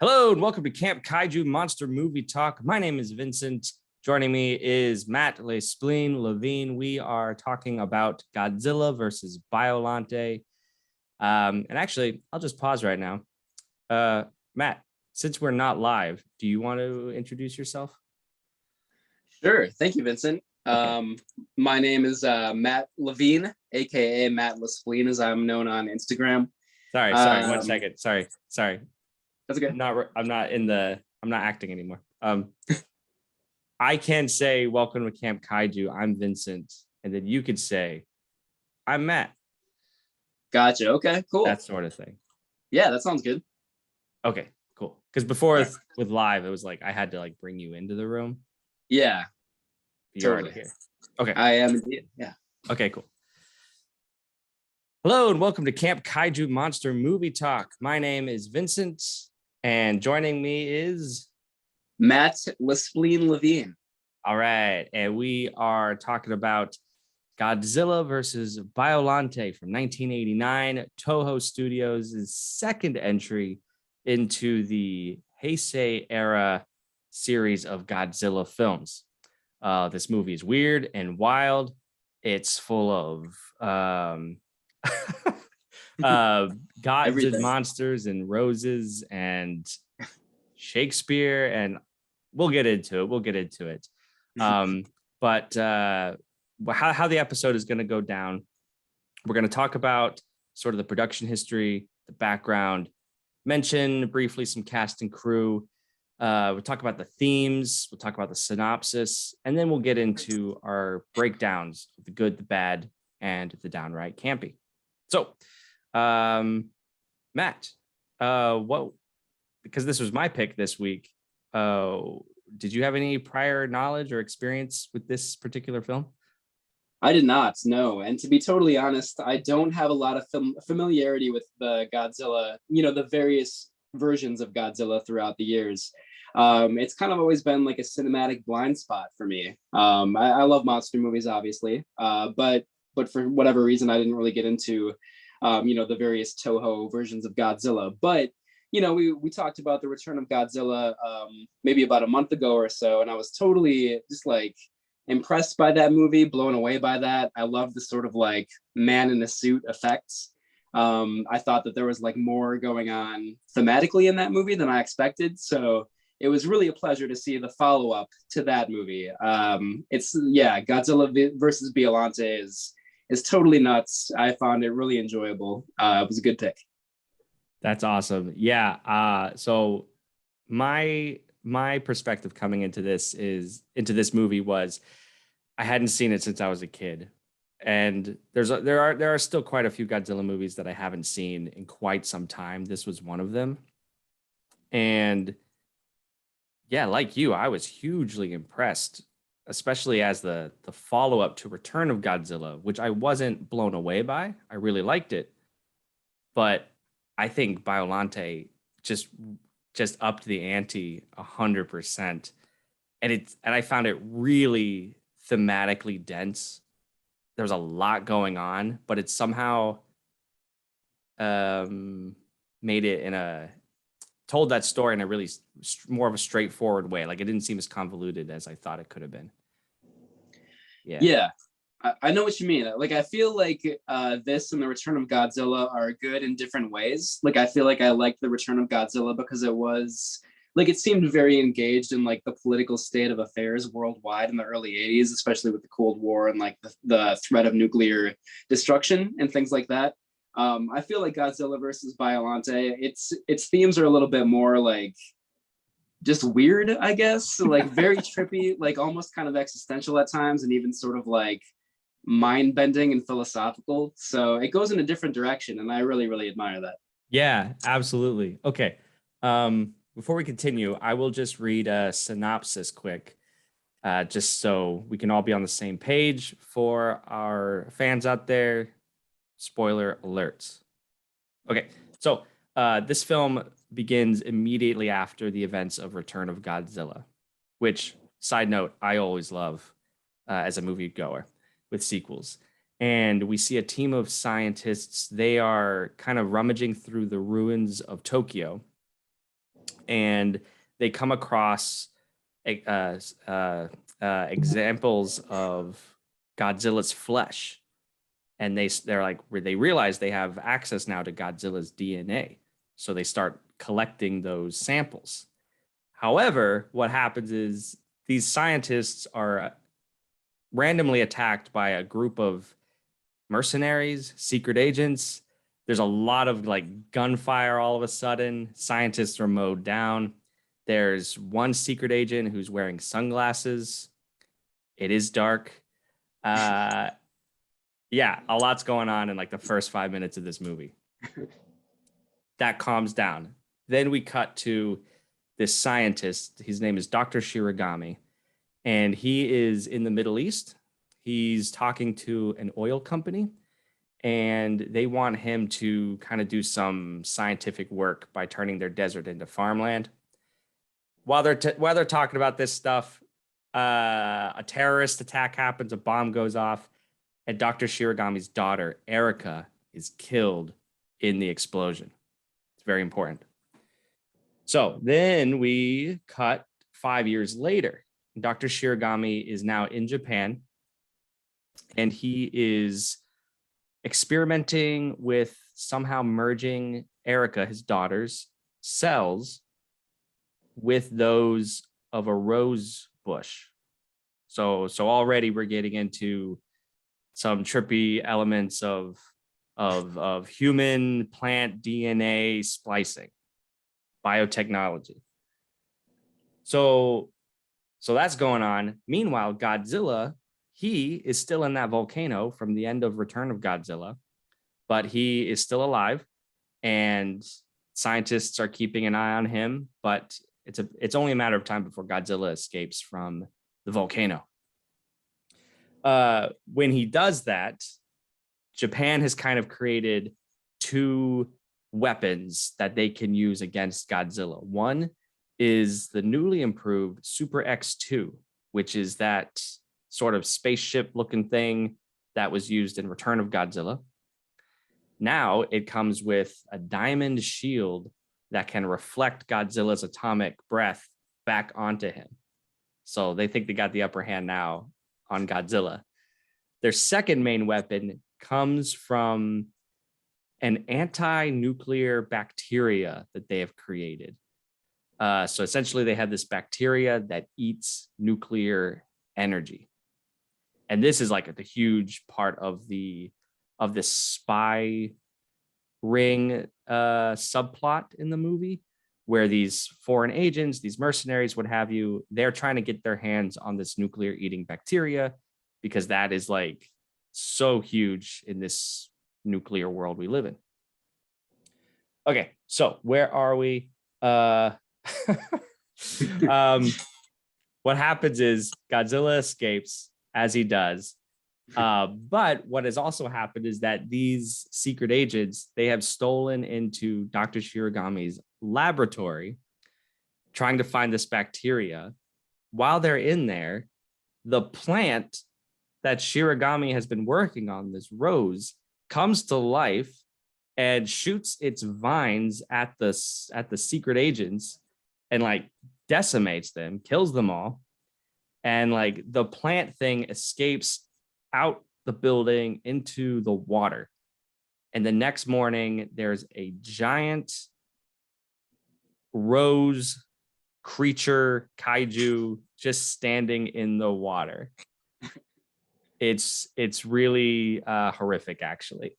Hello and welcome to Camp Kaiju Monster Movie Talk. My name is Vincent. Joining me is Matt Spleen Levine. We are talking about Godzilla versus Biollante. And actually, I'll just pause right now. Matt, since we're not live, do you want to introduce yourself? Sure. Thank you, Vincent. Okay. My name is Matt Levine, aka Matt Spleen, as I'm known on Instagram. Sorry. 1 second. Sorry. That's okay. I'm not acting anymore. I can say welcome to Camp Kaiju. I'm Vincent, and then you could say I'm Matt. Gotcha. Okay, cool. That sort of thing. Yeah, that sounds good. Okay, cool. Because before with live, it was like I had to like bring you into the room. Yeah. You're already here. Okay. I am indeed. Yeah. Okay, cool. Hello and welcome to Camp Kaiju Monster Movie Talk. My name is Vincent, and joining me is Matt Spleen Levine. All right, and we are talking about Godzilla versus Biollante from 1989, Toho Studios' second entry into the Heisei era series of Godzilla films. This movie is weird and wild. It's full of gods and monsters and roses and Shakespeare, and we'll get into it. But how the episode is going to go down, we're going to talk about sort of the production history, the background, mention briefly some cast and crew. We'll talk about the themes, we'll talk about the synopsis, and then we'll get into our breakdowns of the good, the bad, and the downright campy. So, Matt, because this was my pick this week, did you have any prior knowledge or experience with this particular film? I did not, no. And to be totally honest, I don't have a lot of familiarity with the Godzilla, the various versions of Godzilla throughout the years. It's kind of always been like a cinematic blind spot for me. I love monster movies, obviously, but for whatever reason, I didn't really get into, the various Toho versions of Godzilla. But we talked about the return of Godzilla maybe about a month ago or so, and I was totally just like impressed by that movie, blown away by that. I love the sort of like man in a suit effects. I thought that there was like more going on thematically in that movie than I expected. So it was really a pleasure to see the follow-up to that movie. Godzilla versus Biollante is totally nuts. I found it really enjoyable. It was a good pick. That's awesome. Yeah. So my perspective coming into this movie was I hadn't seen it since I was a kid. And there are still quite a few Godzilla movies that I haven't seen in quite some time. This was one of them. And yeah, like you, I was hugely impressed, especially as the follow-up to Return of Godzilla, which I wasn't blown away by. I really liked it. But I think Biollante just upped the ante 100%. And I found it really thematically dense. There's a lot going on, but it somehow made it told that story in a really more of a straightforward way. Like it didn't seem as convoluted as I thought it could have been. Yeah. I know what you mean. Like, I feel like this and the Return of Godzilla are good in different ways. Like, I feel like I liked the Return of Godzilla because it was like, it seemed very engaged in like the political state of affairs worldwide in the early 80s, especially with the Cold War and like the threat of nuclear destruction and things like that. I feel like Godzilla versus Biollante, its themes are a little bit more like just weird, I guess, like very trippy, like almost kind of existential at times, and even sort of like mind bending and philosophical. So it goes in a different direction, and I really, really admire that. Yeah, absolutely. Okay. Before we continue, I will just read a synopsis quick, just so we can all be on the same page for our fans out there. Spoiler alerts. Okay, so this film begins immediately after the events of Return of Godzilla, which, side note, I always love as a movie goer with sequels. And we see a team of scientists. They are kind of rummaging through the ruins of Tokyo. and they come across examples of Godzilla's flesh, and they realize they have access now to Godzilla's DNA, so they start collecting those samples. However, what happens is these scientists are randomly attacked by a group of mercenaries, secret agents. There's a lot of like gunfire all of a sudden. Scientists are mowed down. There's one secret agent who's wearing sunglasses. It is dark. Yeah, a lot's going on in like the first 5 minutes of this movie. That calms down. Then we cut to this scientist. His name is Dr. Shiragami, and he is in the Middle East. He's talking to an oil company, and they want him to kind of do some scientific work by turning their desert into farmland. While they're talking about this stuff, a terrorist attack happens, a bomb goes off, and Dr. Shiragami's daughter, Erica, is killed in the explosion. It's very important. So then we cut 5 years later. Dr. Shiragami is now in Japan, and he is experimenting with somehow merging Erica, his daughter's cells, with those of a rose bush. So already we're getting into some trippy elements of human plant DNA splicing, biotechnology. So that's going on. Meanwhile, Godzilla, he is still in that volcano from the end of Return of Godzilla, but he is still alive, and scientists are keeping an eye on him, but it's only a matter of time before Godzilla escapes from the volcano. When he does that, Japan has kind of created two weapons that they can use against Godzilla. One is the newly improved Super X2, which is that sort of spaceship looking thing that was used in Return of Godzilla. Now it comes with a diamond shield that can reflect Godzilla's atomic breath back onto him. So they think they got the upper hand now on Godzilla. Their second main weapon comes from an anti-nuclear bacteria that they have created. So essentially they have this bacteria that eats nuclear energy. And this is like the huge part of this spy ring subplot in the movie, where these foreign agents, these mercenaries, what have you, they're trying to get their hands on this nuclear eating bacteria, because that is like so huge in this nuclear world we live in. Okay, so where are we? What happens is Godzilla escapes, as he does. But what has also happened is that these secret agents, they have stolen into Dr. Shiragami's laboratory, trying to find this bacteria. While they're in there, the plant that Shiragami has been working on, this rose, comes to life and shoots its vines at the secret agents and like decimates them, kills them all. And like the plant thing escapes out the building into the water. And the next morning, there's a giant rose creature, kaiju, just standing in the water. It's really horrific, actually.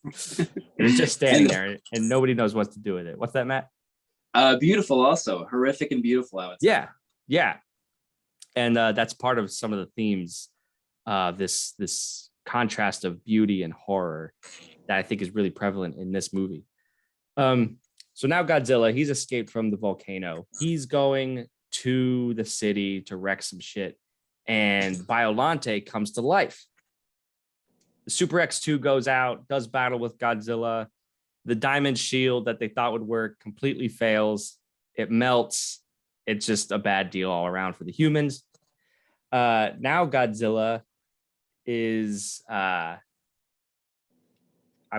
It's just standing there, and nobody knows what to do with it. What's that, Matt? Beautiful, also horrific and beautiful, I would say. Yeah, and that's part of some of the themes. This contrast of beauty and horror that I think is really prevalent in this movie. So now Godzilla, he's escaped from the volcano. He's going to the city to wreck some shit, and Biollante comes to life. The Super X2 goes out, does battle with Godzilla. The diamond shield that they thought would work completely fails. It melts. It's just a bad deal all around for the humans. Now Godzilla is I'm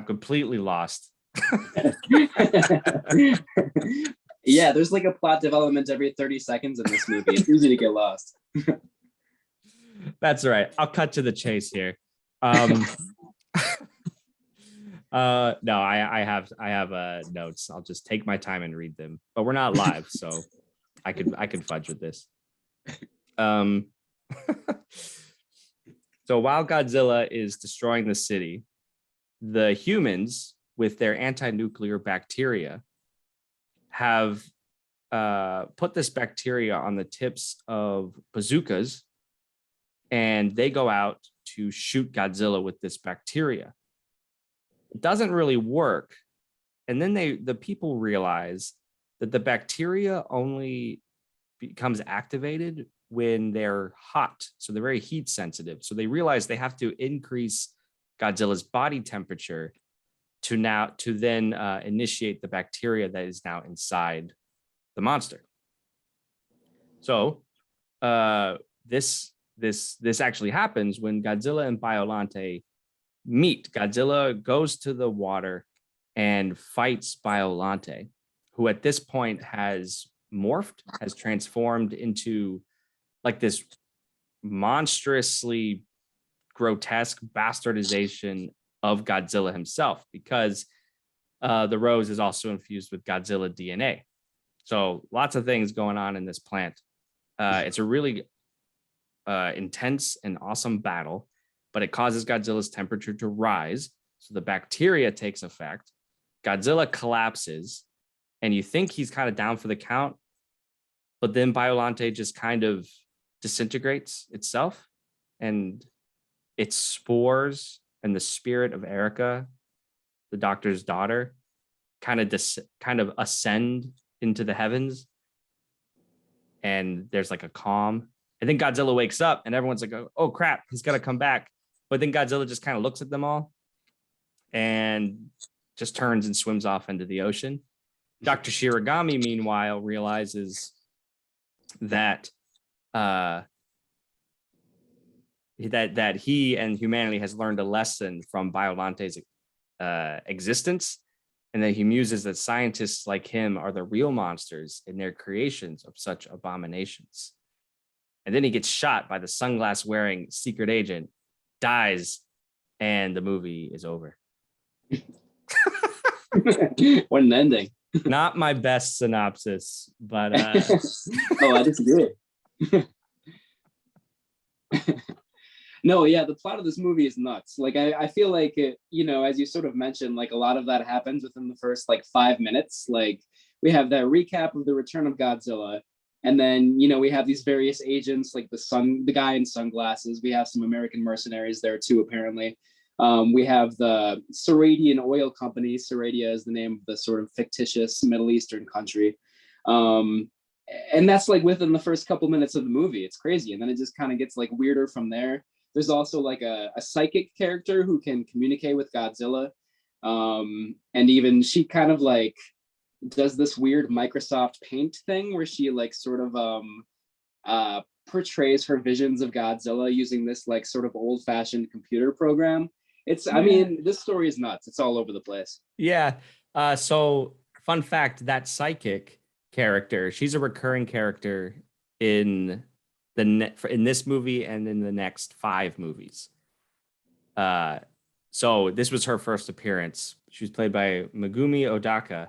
completely lost. Yeah, there's like a plot development every 30 seconds in this movie. It's easy to get lost. That's all right. I'll cut to the chase here. Um, no, I have notes. I'll just take my time and read them. But we're not live, so I could fudge with this. Um, so while Godzilla is destroying the city, the humans with their anti-nuclear bacteria have put this bacteria on the tips of bazookas, and they go out to shoot Godzilla with this bacteria. It doesn't really work. And then the people realize that the bacteria only becomes activated when they're hot. So they're very heat sensitive. So they realize they have to increase Godzilla's body temperature to then initiate the bacteria that is now inside the monster. So this actually happens when Godzilla and Biollante meet. Godzilla goes to the water and fights Biollante, who at this point has transformed into like this monstrously grotesque bastardization of Godzilla himself, because the rose is also infused with Godzilla DNA. So lots of things going on in this plant. It's a really intense and awesome battle, but it causes Godzilla's temperature to rise. So the bacteria takes effect. Godzilla collapses, and you think he's kind of down for the count, but then Biollante just kind of disintegrates itself, and its spores and the spirit of Erica, the doctor's daughter, kind of ascend into the heavens, and there's like a calm. And then Godzilla wakes up, and everyone's like, "Oh crap, he's got to come back." But then Godzilla just kind of looks at them all, and just turns and swims off into the ocean. Dr. Shiragami, meanwhile, realizes that that he and humanity has learned a lesson from Biollante's existence, and that he muses that scientists like him are the real monsters in their creations of such abominations. And then he gets shot by the sunglass wearing secret agent, dies, and the movie is over. What an ending. Not my best synopsis, but oh, I disagree. No, yeah, the plot of this movie is nuts. Like, I feel like it, as you sort of mentioned, like a lot of that happens within the first like 5 minutes. Like, we have that recap of the return of Godzilla, and then we have these various agents, like the guy in sunglasses. We have some American mercenaries there too, apparently. We have the Saradian oil company. Saradia is the name of the sort of fictitious Middle Eastern country. And that's like within the first couple minutes of the movie. It's crazy. And then it just kind of gets like weirder from there. There's also like a psychic character who can communicate with Godzilla. And even she kind of like does this weird Microsoft Paint thing where she like sort of portrays her visions of Godzilla using this like sort of old-fashioned computer program. I mean, this story is nuts. It's all over the place. Yeah. So fun fact, that psychic character, she's a recurring character in in this movie and in the next 5 movies. So this was her first appearance. She was played by Megumi Odaka,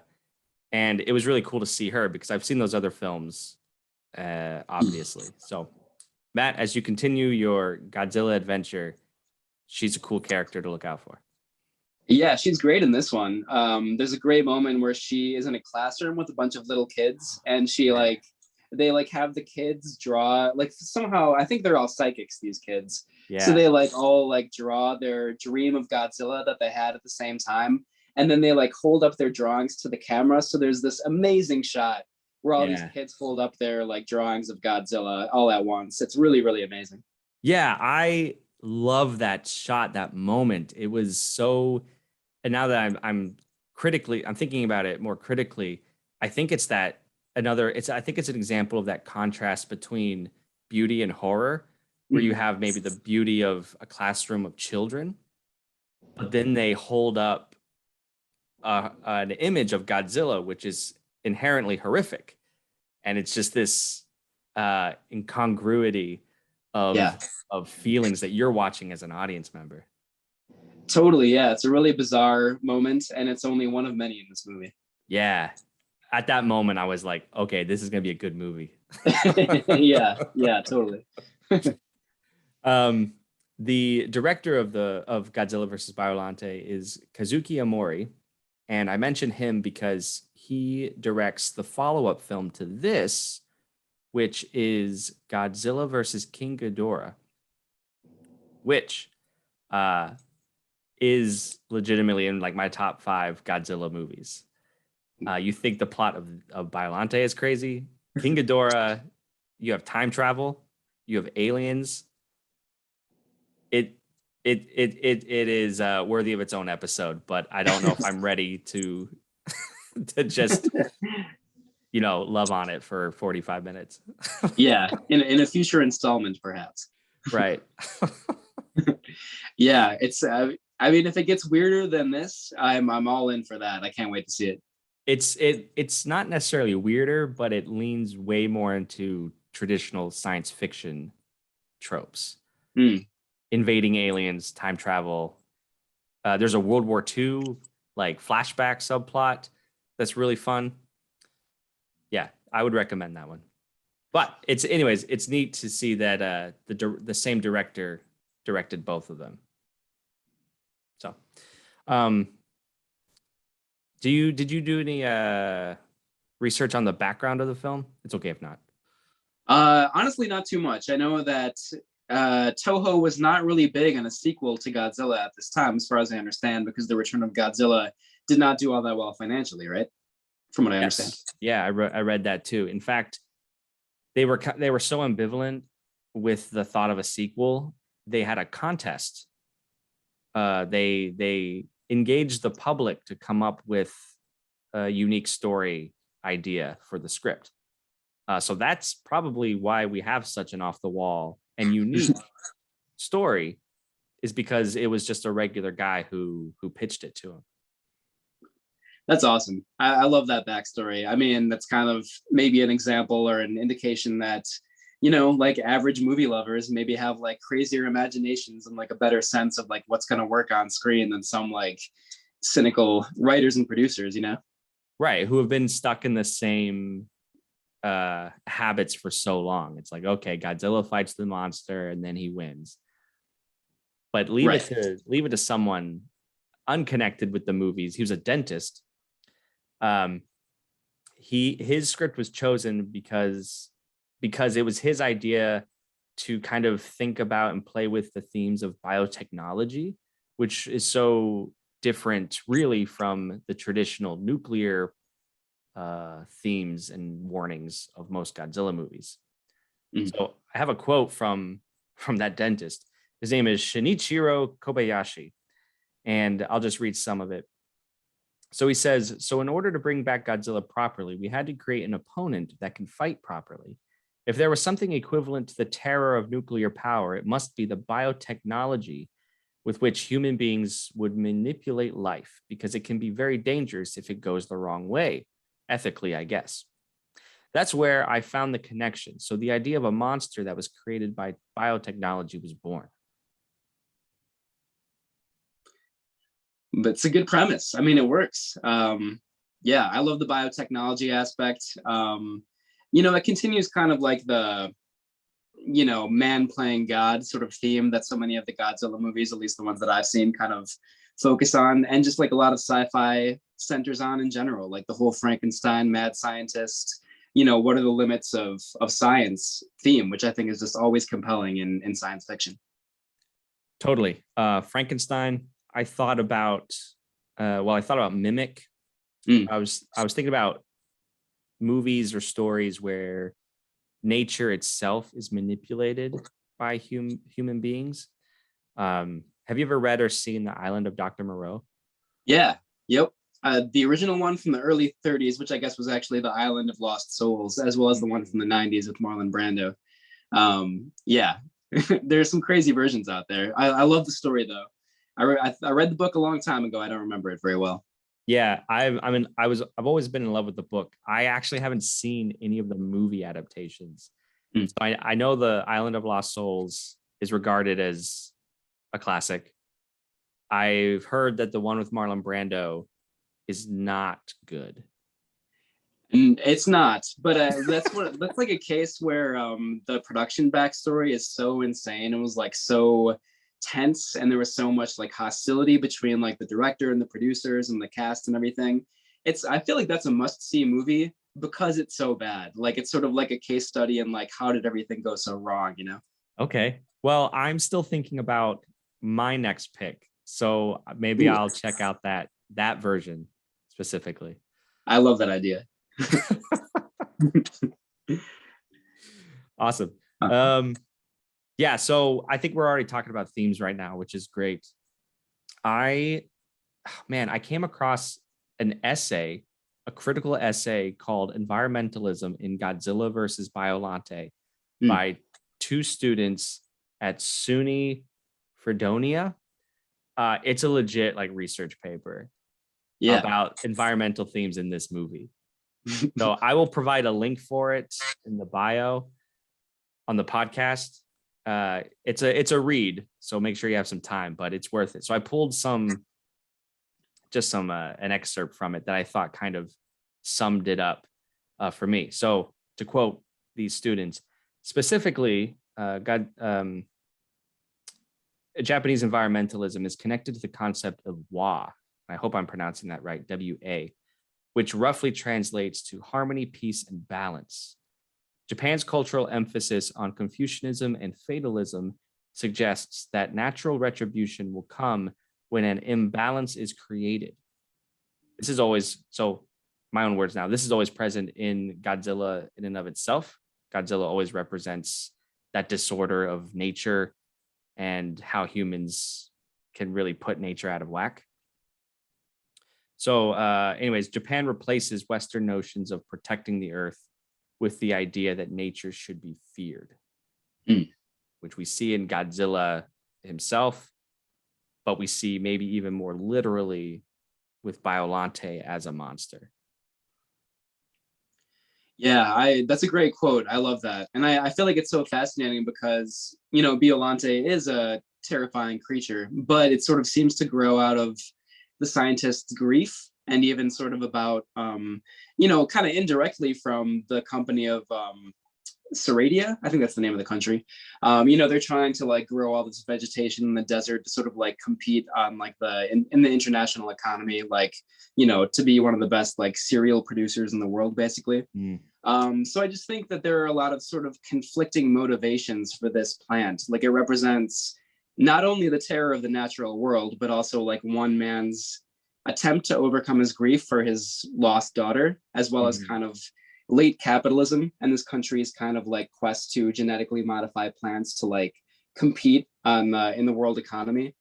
and it was really cool to see her because I've seen those other films, obviously. So, Matt, as you continue your Godzilla adventure, she's a cool character to look out for. Yeah, she's great in this one. There's a great moment where she is in a classroom with a bunch of little kids, and they like have the kids draw, like somehow I think they're all psychics, these kids. Yeah. So they like all like draw their dream of Godzilla that they had at the same time, and then they like hold up their drawings to the camera. So there's this amazing shot where all these kids hold up their like drawings of Godzilla all at once. It's really, really amazing. Yeah, I love that shot, that moment. It was so, and now that I'm thinking about it more critically, I think it's I think it's an example of that contrast between beauty and horror, where you have maybe the beauty of a classroom of children, but then they hold up an image of Godzilla, which is inherently horrific, and it's just this incongruity Yeah, of feelings that you're watching as an audience member. totally. Yeah, it's a really bizarre moment, and it's only one of many in this movie. Yeah, at that moment I was like, okay, this is gonna be a good movie. Yeah, totally. um, the director of Godzilla versus Biollante is Kazuki Amori, and I mention him because he directs the follow-up film to this, which is Godzilla versus King Ghidorah, which uh, is legitimately in like my top 5 Godzilla movies. You think the plot of Biollante is crazy? King Ghidorah, you have time travel, you have aliens. It is worthy of its own episode, but I don't know if I'm ready to to just love on it for 45 minutes. Yeah, in a future installment, perhaps. Right. Yeah, it's. I mean, if it gets weirder than this, I'm all in for that. I can't wait to see it. It's not necessarily weirder, but it leans way more into traditional science fiction tropes. Mm. Invading aliens, time travel. There's a World War II like flashback subplot that's really fun. Yeah, I would recommend that one. But it's neat to see that the same director directed both of them. So, um, did you do any research on the background of the film? It's okay if not. Honestly, not too much. I know that Toho was not really big on a sequel to Godzilla at this time, as far as I understand, because The Return of Godzilla did not do all that well financially, right? From what I understand. Yes. Yeah, I read that too. In fact, they were so ambivalent with the thought of a sequel. They had a contest. They engaged the public to come up with a unique story idea for the script. So that's probably why we have such an off the wall and unique story, is because it was just a regular guy who pitched it to him. That's awesome. I love that backstory. I mean, that's kind of maybe an example or an indication that, like average movie lovers maybe have like crazier imaginations and like a better sense of like what's going to work on screen than some like cynical writers and producers. Right, who have been stuck in the same habits for so long. It's like, okay, Godzilla fights the monster and then he wins. But leave Right. it to someone unconnected with the movies. He was a dentist. His script was chosen because it was his idea to kind of think about and play with the themes of biotechnology, which is so different really from the traditional nuclear themes and warnings of most Godzilla movies. Mm. So I have a quote from that dentist. His name is Shinichiro Kobayashi, and I'll just read some of it. So he says, so in order to bring back Godzilla properly, we had to create an opponent that can fight properly. If there was something equivalent to the terror of nuclear power, it must be the biotechnology with which human beings would manipulate life, because it can be very dangerous if it goes the wrong way, ethically, I guess. That's where I found the connection. So the idea of a monster that was created by biotechnology was born. But it's a good premise. I mean, it works. Yeah, I love the biotechnology aspect. It continues kind of like the, man playing God sort of theme that so many of the Godzilla movies, at least the ones that I've seen, kind of focus on, and just like a lot of sci-fi centers on in general, like the whole Frankenstein mad scientist, what are the limits of science theme, which I think is just always compelling in science fiction. Totally. Frankenstein, I thought about Mimic. Mm. I was thinking about movies or stories where nature itself is manipulated by human beings. Have you ever read or seen The Island of Dr. Moreau? Yeah. Yep. The original one from the early 30s, which I guess was actually The Island of Lost Souls, as well as the one from the 90s with Marlon Brando. Yeah, there's some crazy versions out there. I love the story though. I read the book a long time ago. I don't remember it very well. Yeah, I've always been in love with the book. I actually haven't seen any of the movie adaptations. Mm. So I know the Island of Lost Souls is regarded as a classic. I've heard that the one with Marlon Brando is not good. It's not, but that's like a case where the production backstory is so insane. It was like so tense, and there was so much like hostility between like the director and the producers and the cast and everything. I feel like that's a must-see movie because it's so bad. Like it's sort of like a case study in like how did everything go so wrong, you know? Okay. Well, I'm still thinking about my next pick. So maybe Ooh, I'll check out that version specifically. I love that idea. Awesome. Uh, Um, yeah, so I think we're already talking about themes right now, which is great. I I came across an essay, a critical essay called Environmentalism in Godzilla versus Biollante mm, by two students at SUNY Fredonia. It's a legit like research paper yeah. about environmental themes in this movie. So I will provide a link for it in the bio on the podcast. It's a read, so make sure you have some time, but it's worth it. So I pulled some an excerpt from it that I thought kind of summed it up for me. So to quote these students, specifically, Japanese environmentalism is connected to the concept of wa. I hope I'm pronouncing that right, WA, which roughly translates to harmony, peace, and balance. Japan's cultural emphasis on Confucianism and fatalism suggests that natural retribution will come when an imbalance is created. This is always, so my own words now, this is always present in Godzilla in and of itself. Godzilla always represents that disorder of nature and how humans can really put nature out of whack. So, anyways, Japan replaces Western notions of protecting the earth with the idea that nature should be feared, Mm. which we see in Godzilla himself, but we see maybe even more literally with Biollante as a monster. Yeah, I that's a great quote. I love that. And I feel like it's so fascinating because, you know, Biollante is a terrifying creature, but it sort of seems to grow out of the scientist's grief and even sort of about you know, kind of indirectly from the company of Saradia, I think that's the name of the country. You know, they're trying to like grow all this vegetation in the desert to sort of like compete on like in the international economy, like, you know, to be one of the best like cereal producers in the world, basically. Mm. So I just think that there are a lot of sort of conflicting motivations for this plant. Like it represents not only the terror of the natural world, but also like one man's attempt to overcome his grief for his lost daughter, as well as Mhm. kind of late capitalism and this country's kind of like quest to genetically modify plants to like compete on in the world economy.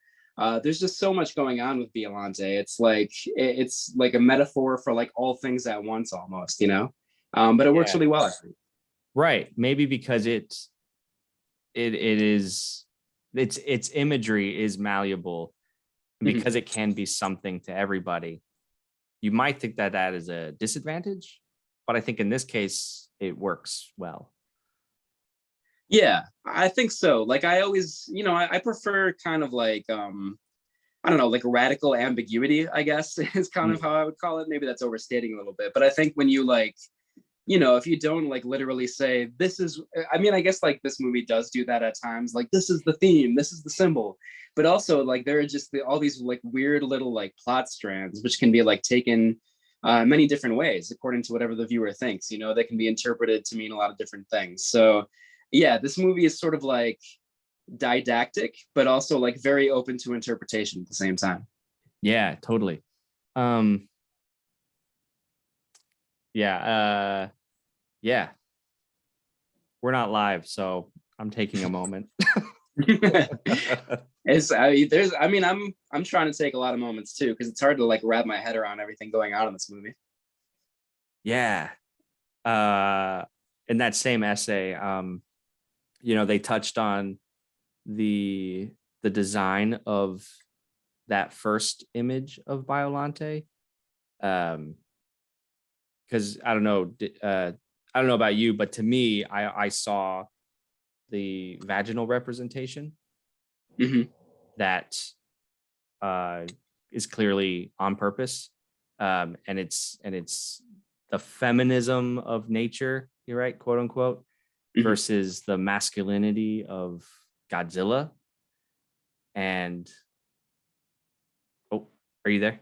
There's just so much going on with Biollante. It's like a metaphor for like all things at once almost, you know. But it works Yeah, really well, I think. right. Maybe because it is its imagery is malleable, and Mhm. because it can be something to everybody. You might think that that is a disadvantage, but I think in this case it works well. Yeah, I think so. Like I always, you know, I prefer kind of like I don't know, like radical ambiguity, I guess is kind of Mm. how I would call it. Maybe that's overstating a little bit, but I think when you like, you know, if you don't like literally say this is, I mean, I guess like this movie does do that at times, like this is the theme, this is the symbol, but also like there are just all these like weird little like plot strands which can be like taken many different ways according to whatever the viewer thinks. You know, they can be interpreted to mean a lot of different things. So yeah, this movie is sort of like didactic, but also like very open to interpretation at the same time. Yeah, totally. Um, yeah, yeah. We're not live, so I'm taking a moment. I'm trying to take a lot of moments too because it's hard to like wrap my head around everything going on in this movie. Yeah. Uh, in that same essay, they touched on the the design of that first image of Biolante, Because I don't know, I don't know about you, but to me, I saw the vaginal representation Hmm. that uh, is clearly on purpose, and it's the feminism of nature. You're right, quote unquote, Hmm. versus the masculinity of Godzilla. And oh, are you there?